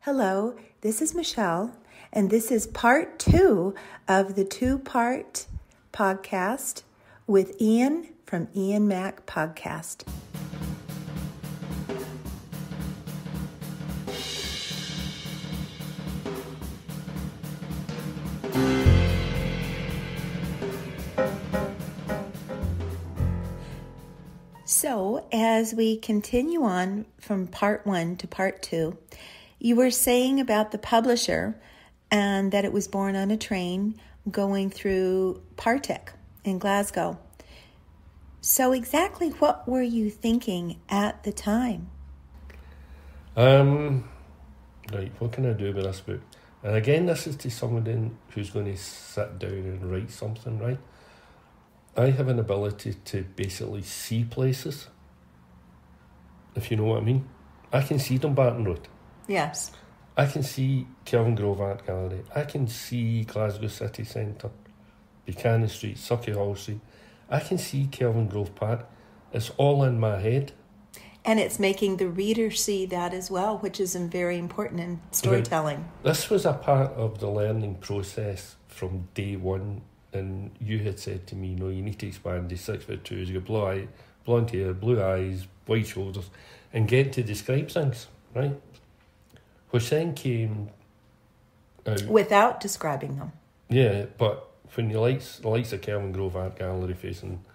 Hello, this is Michèle, and this is part 2 of the 2-part podcast with Ian from Ian Mac Podcast. So, as we continue on from part 1 to part 2, you were saying about the publisher and that it was born on a train going through Partick in Glasgow. So exactly what were you thinking at the time? Right, what can I do with this book? And again, this is to somebody who's going to sit down and write something, right? I have an ability to basically see places, if you know what I mean. I can see Dumbarton Road. Yes. I can see Kelvingrove Art Gallery. I can see Glasgow City Centre, Buchanan Street, Sucky Hall Street. I can see Kelvingrove Park. It's all in my head. And it's making the reader see that as well, which is very important in storytelling. Right. This was a part of the learning process from day one. And you had said to me, no, you need to expand to 6'2", you got blonde hair, blue eyes, wide shoulders, and get to describe things, right? Which then came out... Without describing them. Yeah, but when the likes of Kelvingrove Art Gallery facing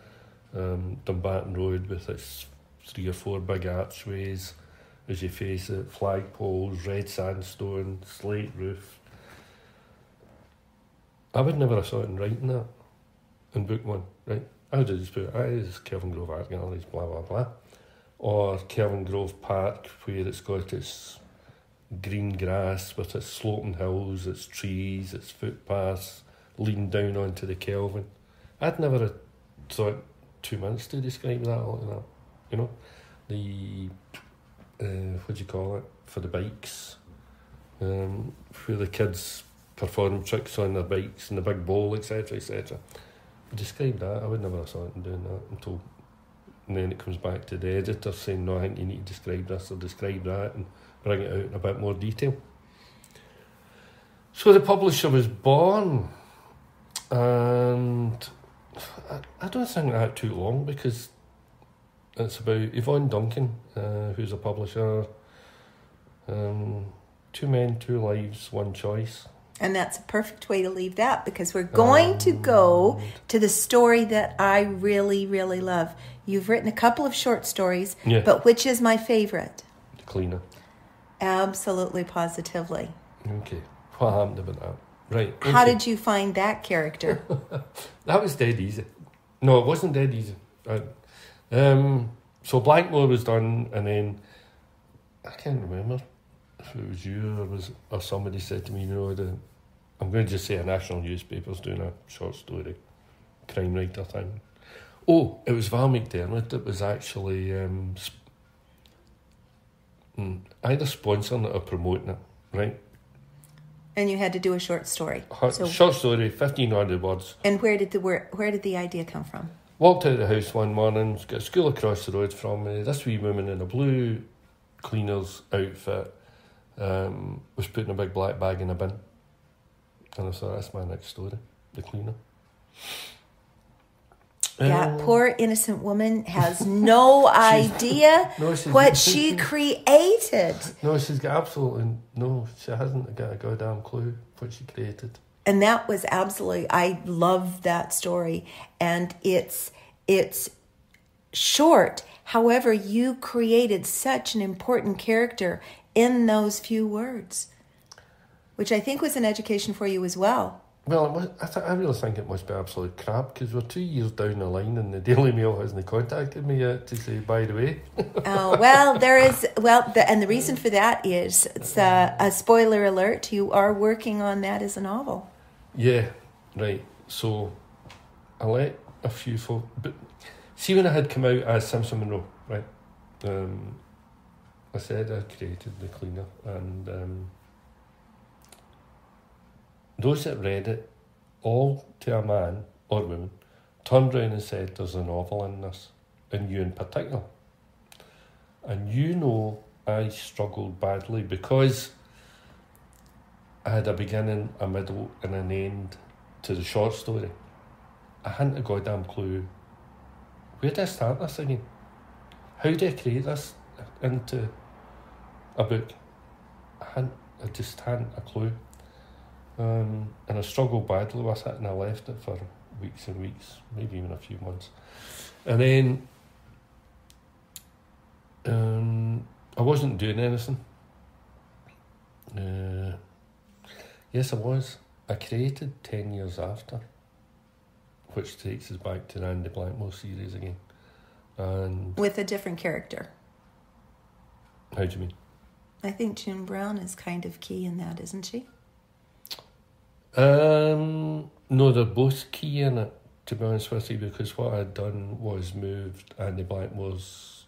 Dumbarton Road with its 3 or 4 big archways as you face it, flagpoles, red sandstone, slate roof... I would never have thought in writing that in book 1, right? I would have just put, it's Kelvingrove Art Galleries, blah, blah, blah. Or Kelvingrove Park, where it's got its green grass with its sloping hills, its trees, its footpaths, leading down onto the Kelvin. I'd never have thought 2 months to describe that like that, you know? The, what do you call it, for the bikes, where the kids... perform tricks on their bikes and the big bowl, etc., etc. Describe that. I would never have thought of doing that until... And then it comes back to the editor saying, no, I think you need to describe this or describe that and bring it out in a bit more detail. So the publisher was born, and I don't think that took long because it's about Yvonne Duncan, who's a publisher. 2 men, 2 lives, 1 choice. And that's a perfect way to leave that because we're going to go to the story that I really, really love. You've written a couple of short stories, yeah. But which is my favorite? The Cleaner. Absolutely, positively. Okay. What happened about that? Right. Okay. How did you find that character? That was dead easy. No, it wasn't dead easy. So Blackmore was done, and then I can't remember if it was you or somebody said to me, you know, I'm going to just say a national newspaper's doing a short story crime writer thing. Oh, it was Val McDermott that was actually either sponsoring it or promoting it, right? And you had to do a short story. Short story, 1,500 words. And where did the idea come from? Walked out of the house one morning, got a school across the road from me. This wee woman in a blue cleaner's outfit was putting a big black bag in a bin. And I thought, that's my next story, The Cleaner. That poor innocent woman has no idea what she created. No, she's got absolutely she hasn't got a goddamn clue what she created. And that was absolutely, I love that story. And it's short. However, you created such an important character in those few words, which I think was an education for you as well. Well, I really think it must be absolute crap because we're 2 years down the line and the Daily Mail hasn't contacted me yet to say, by the way. And the reason for that is, it's a spoiler alert, you are working on that as a novel. Yeah, right. So I let a few folk... But see, when I had come out as Simpson Monroe, right, I said I created The Cleaner, and... those that read it, all to a man or woman, turned round and said, there's a novel in this, and you in particular. And you know I struggled badly because I had a beginning, a middle, and an end to the short story. I hadn't a goddamn clue. Where do I start this again? How do I create this into a book? I just hadn't a clue. And I struggled badly with it, and I left it for weeks and weeks, maybe even a few months. And then I wasn't doing anything. Yes, I was. I created 10 years after, which takes us back to the Andy Blackmore series again. And with a different character. How do you mean? I think June Brown is kind of key in that, isn't she? No, they're both key in it, to be honest with you, because what I'd done was moved Andy Blackmore's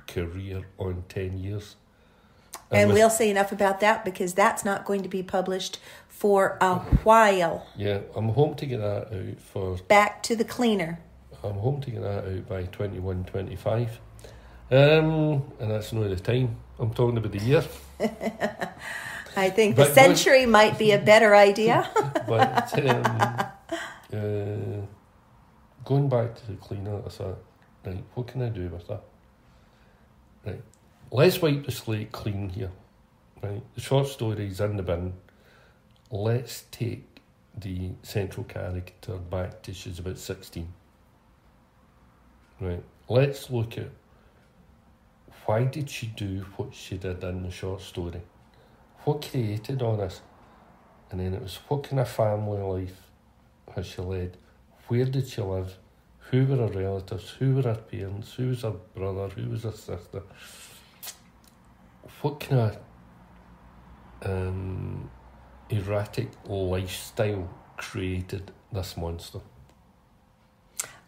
career on 10 years. And we'll say enough about that because that's not going to be published for a while. Yeah, I'm hoping to get that out for... Back to the Cleaner. I'm hoping to get that out by 21, 25. And that's not the time. I'm talking about the year. I think the century might be a better idea. But going back to the Cleaner, I thought, right, what can I do with that? Right, let's wipe the slate clean here. Right, the short story's in the bin. Let's take the central character back to she's about 16. Right, let's look at why did she do what she did in the short story? What created all this? And then it was, what kind of family life has she led? Where did she live? Who were her relatives? Who were her parents? Who was her brother? Who was her sister? What kind of erratic lifestyle created this monster?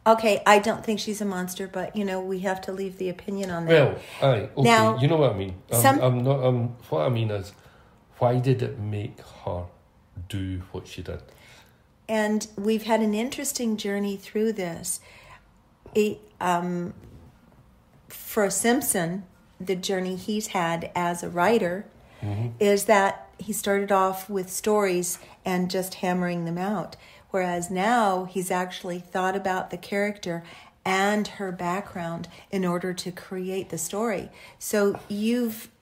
Okay, I don't think she's a monster, but, we have to leave the opinion on that. Well, aye, okay, now, you know what I mean. What I mean is, why did it make her do what she did? And we've had an interesting journey through this. For Simpson, the journey he's had as a writer is that he started off with stories and just hammering them out. Whereas now he's actually thought about the character and her background in order to create the story. So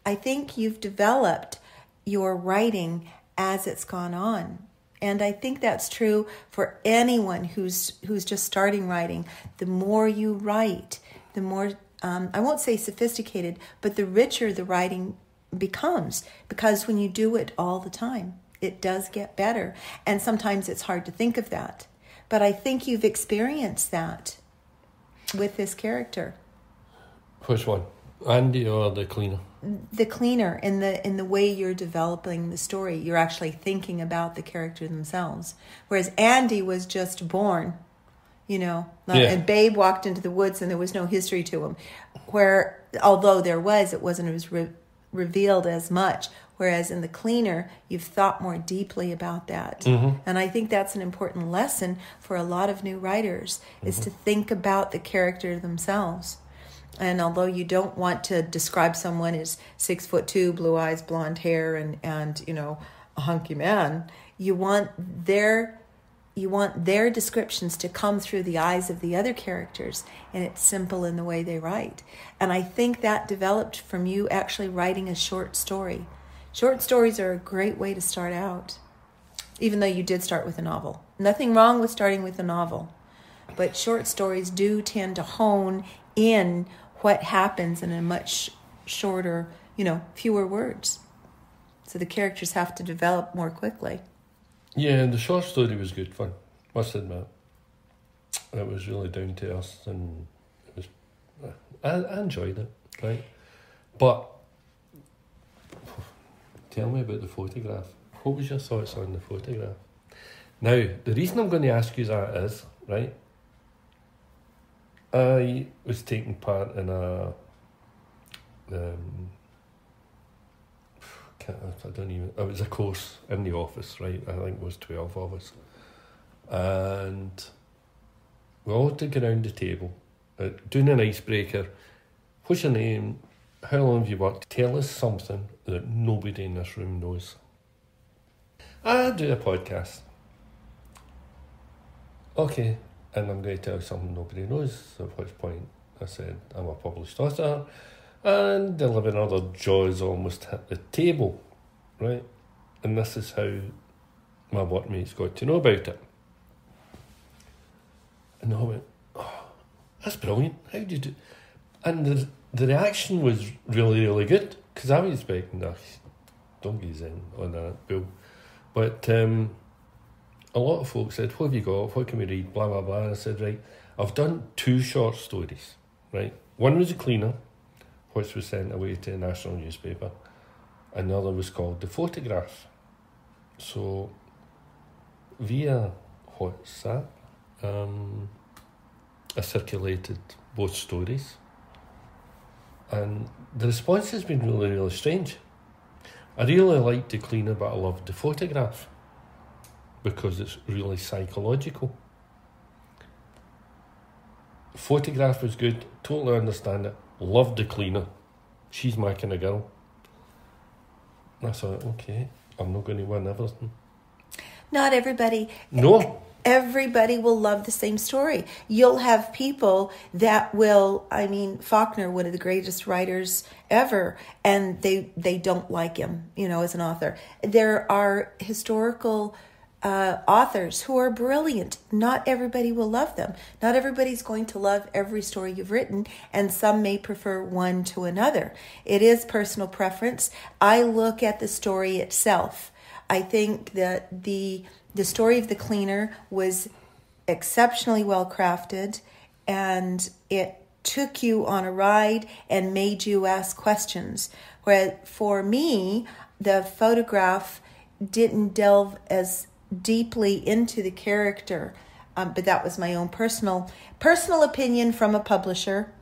I think you've developed your writing as it's gone on. And I think that's true for anyone who's just starting writing. The more you write, the more, I won't say sophisticated, but the richer the writing becomes. Because when you do it all the time, it does get better. And sometimes it's hard to think of that. But I think you've experienced that with this character. Which one? Andy or the Cleaner? The Cleaner, in the way you're developing the story. You're actually thinking about the character themselves. Whereas Andy was just born, and Babe walked into the woods and there was no history to him. Where, although there was, it wasn't as revealed as much. Whereas in the Cleaner, you've thought more deeply about that. And I think that's an important lesson for a lot of new writers, is to think about the character themselves. And although you don't want to describe someone as 6'2", blue eyes, blonde hair, and a hunky man, you want their descriptions to come through the eyes of the other characters, and it's simple in the way they write. And I think that developed from you actually writing a short story. Short stories are a great way to start out, even though you did start with a novel. Nothing wrong with starting with a novel, but short stories do tend to hone in what happens in a much shorter, fewer words. So the characters have to develop more quickly. Yeah, and the short story was good fun, must admit. It was really down to earth, and it was. I enjoyed it, right? But tell me about the photograph. What was your thoughts on the photograph? Now, the reason I'm going to ask you that is, right, I was taking part in it was a course in the office, right? I think it was 12 of us. And we all took around the table, doing an icebreaker. What's your name? How long have you worked? Tell us something that nobody in this room knows. I do a podcast. Okay, and I'm going to tell you something nobody knows, at which point I said I'm a published author and 11 other joys almost hit the table, right? And this is how my workmates got to know about it. And I went, oh, that's brilliant. How do you do? And the reaction was really, really good, because I was expecting donkeys in on that bill. But a lot of folks said, what have you got? What can we read? Blah, blah, blah. And I said, right, I've done 2 short stories, right? One was a cleaner, which was sent away to a national newspaper. Another was called The Photograph. So, via WhatsApp, I circulated both stories. And the response has been really, really strange. I really liked The Cleaner, but I loved The Photograph because it's really psychological. Photograph was good, totally understand it, loved The Cleaner. She's my kind of girl. And I thought, okay, I'm not going to win everything. Not everybody. No. Everybody will love the same story. You'll have people that will, Faulkner, one of the greatest writers ever, and they don't like him, as an author. There are historical authors who are brilliant. Not everybody will love them. Not everybody's going to love every story you've written, and some may prefer one to another. It is personal preference. I look at the story itself. I think that the story of The Cleaner was exceptionally well crafted, and it took you on a ride and made you ask questions. Where for me, The Photograph didn't delve as deeply into the character, but that was my own personal opinion from a publisher,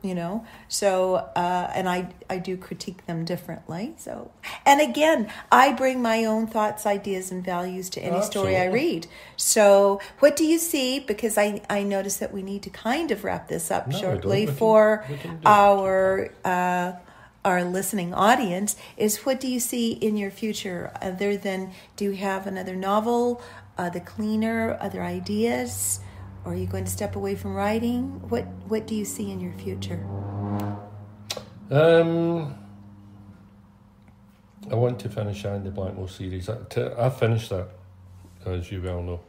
So, and I do critique them differently. So, and again, I bring my own thoughts, ideas, and values to any story I read. So, what do you see? Because I notice that we need to kind of wrap this up shortly for our listening audience. Is what do you see in your future? Other than, do you have another novel, The Cleaner, other ideas? Or are you going to step away from writing? What do you see in your future? I want to finish Andy Blackmore series. I finished that, as you well know.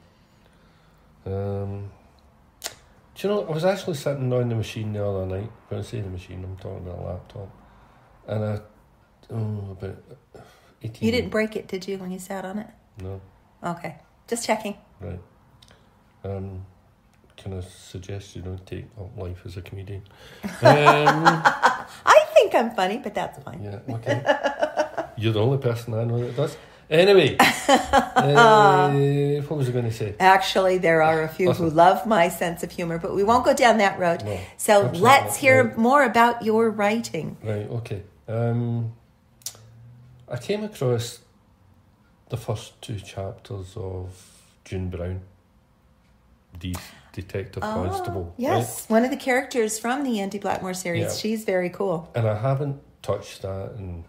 Do you know, I was actually sitting on the machine the other night. When I say the machine, I'm talking about a laptop. And about 18... You didn't break it, did you, when you sat on it? No. Okay, just checking. Right. Can I suggest you don't take up life as a comedian? I think I'm funny, but that's fine. Yeah, okay. You're the only person I know that does. Anyway, what was I going to say? Actually, there are a few who love my sense of humor, but we won't go down that road. No, so let's hear more about your writing. Right, okay. I came across the first 2 chapters of June Brown, Detective Constable. Yes, right? One of the characters from the Andy Blackmore series. Yeah. She's very cool. And I haven't touched that in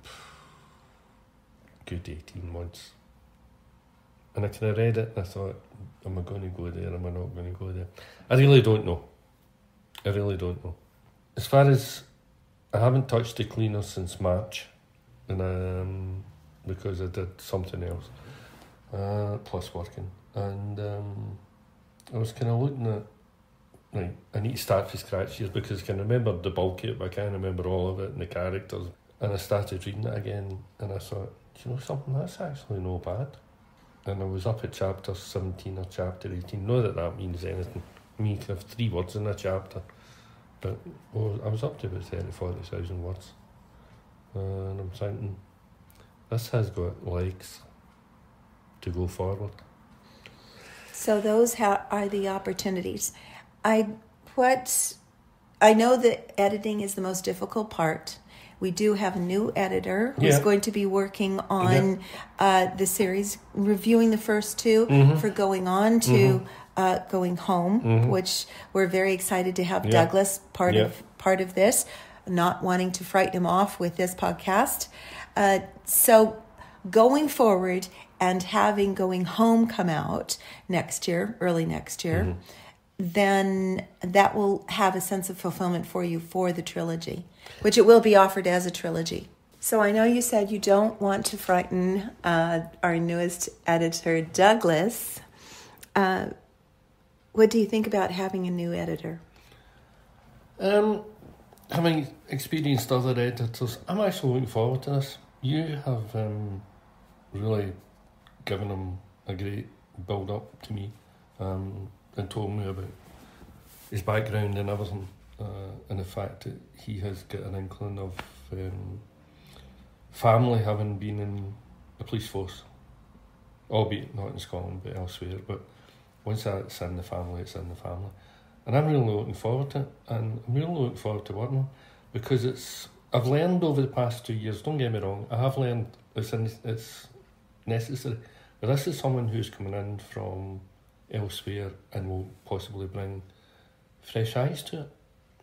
good 18 months. And I kind of read it and I thought, am I going to go there? Am I not going to go there? I really don't know. As far as, I haven't touched The Cleaner since March, and because I did something else, plus working. And I was kind of looking at, right, I need to start from scratch here because I can remember the bulk of it, but I can't remember all of it and the characters. And I started reading it again, and I thought, something, that's actually no bad. And I was up at chapter 17 or chapter 18. Not that means anything. I mean, you can have 3 words in a chapter. But I was up to about 40,000 words. And I'm thinking, this has got legs to go forward. So those are the opportunities. I know that editing is the most difficult part. We do have a new editor who's going to be working on the series, reviewing the first 2 for going on to going home, which we're very excited to have Douglas part of this, not wanting to frighten him off with this podcast. So going forward and having Going Home come out next year, early next year, then that will have a sense of fulfillment for you for the trilogy, which it will be offered as a trilogy. So I know you said you don't want to frighten our newest editor, Douglas. What do you think about having a new editor? Having experienced other editors, I'm actually looking forward to this. You have really given him a great build-up to me, and told me about his background and everything, and the fact that he has got an inkling of family having been in the police force, albeit not in Scotland but elsewhere. But once that's in the family, it's in the family. And I'm really looking forward to it, and I'm really looking forward to working on it, because I've learned over the past 2 years, don't get me wrong, I have learned it's necessary, but this is someone who's coming in from elsewhere and will possibly bring fresh eyes to it,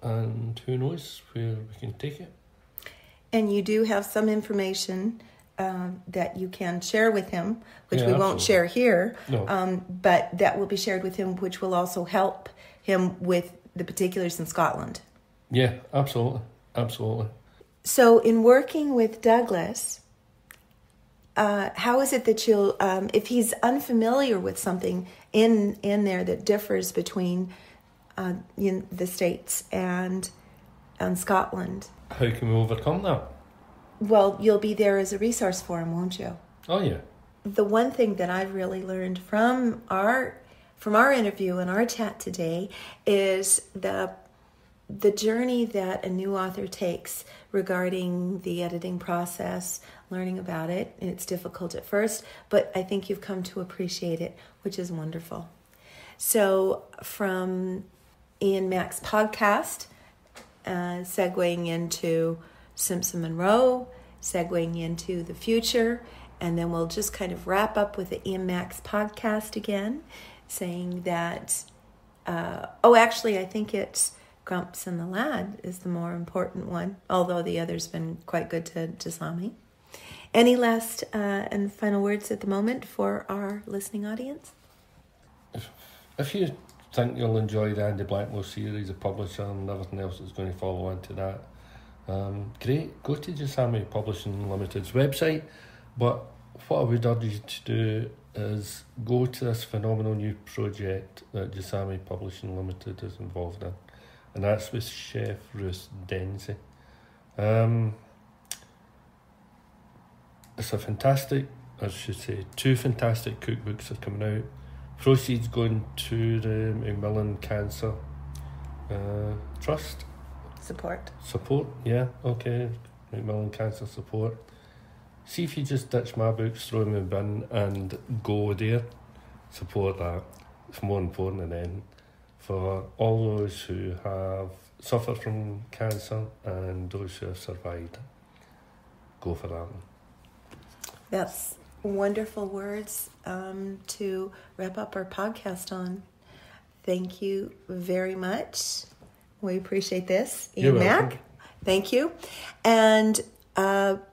and who knows where we can take it. And you do have some information that you can share with him, which we won't absolutely. share here, No. But that will be shared with him, which will also help him with the particulars in Scotland. Yeah, absolutely. Absolutely. So in working with Douglas, how is it that you'll, if he's unfamiliar with something in there that differs between the States and Scotland? How can we overcome that? Well, you'll be there as a resource for him, won't you? Oh, yeah. The one thing that I've really learned from our interview and our chat today is the journey that a new author takes regarding the editing process, learning about it. And it's difficult at first, but I think you've come to appreciate it, which is wonderful. So from Ian Mac's podcast, segueing into Simpson Monroe, segueing into the future, and then we'll just kind of wrap up with the Ian Mac's podcast again, saying that, actually, I think it's Grumps and the Lad is the more important one, although the other's been quite good to Jasami. Any last and final words at the moment for our listening audience? If you think you'll enjoy the Andy Blackmore series, the publisher, and everything else that's going to follow into that, great. Go to Jasami Publishing Limited's website. But what I would urge you to do is go to this phenomenal new project that Jasami Publishing Limited is involved in, and that's with Chef Ruth Denzi. It's a fantastic, I should say, 2 fantastic cookbooks are coming out. Proceeds going to the Macmillan Cancer Trust. Support, yeah, okay. Macmillan Cancer Support. See if you just ditch my books, throw them in the bin and go there. Support that. It's more important than anything. For all those who have suffered from cancer and those who have survived, go for that one. That's wonderful words to wrap up our podcast on. Thank you very much. We appreciate this. Ian Mac, thank you. And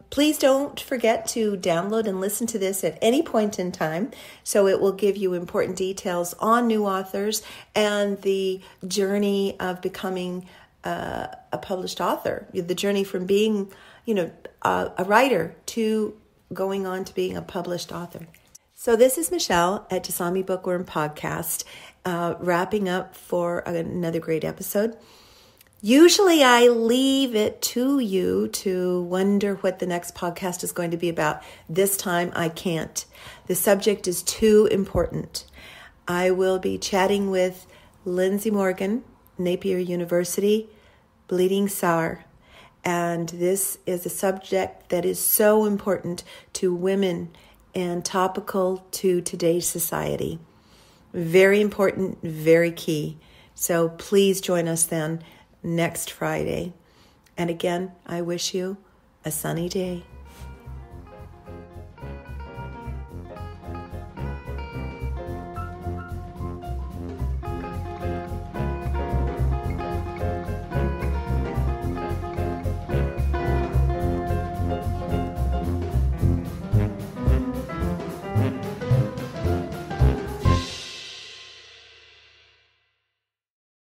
please don't forget to download and listen to this at any point in time, so it will give you important details on new authors and the journey of becoming a published author, the journey from being, a writer to going on to being a published author. So this is Michèle at Jasami Bookworm Podcast, wrapping up for another great episode. Usually I leave it to you to wonder what the next podcast is going to be about. This time I can't. The subject is too important. I will be chatting with Lindsay Morgan, Napier University, Bleeding Sour. And this is a subject that is so important to women and topical to today's society. Very important, very key. So please join us then next Friday. And again, I wish you a sunny day.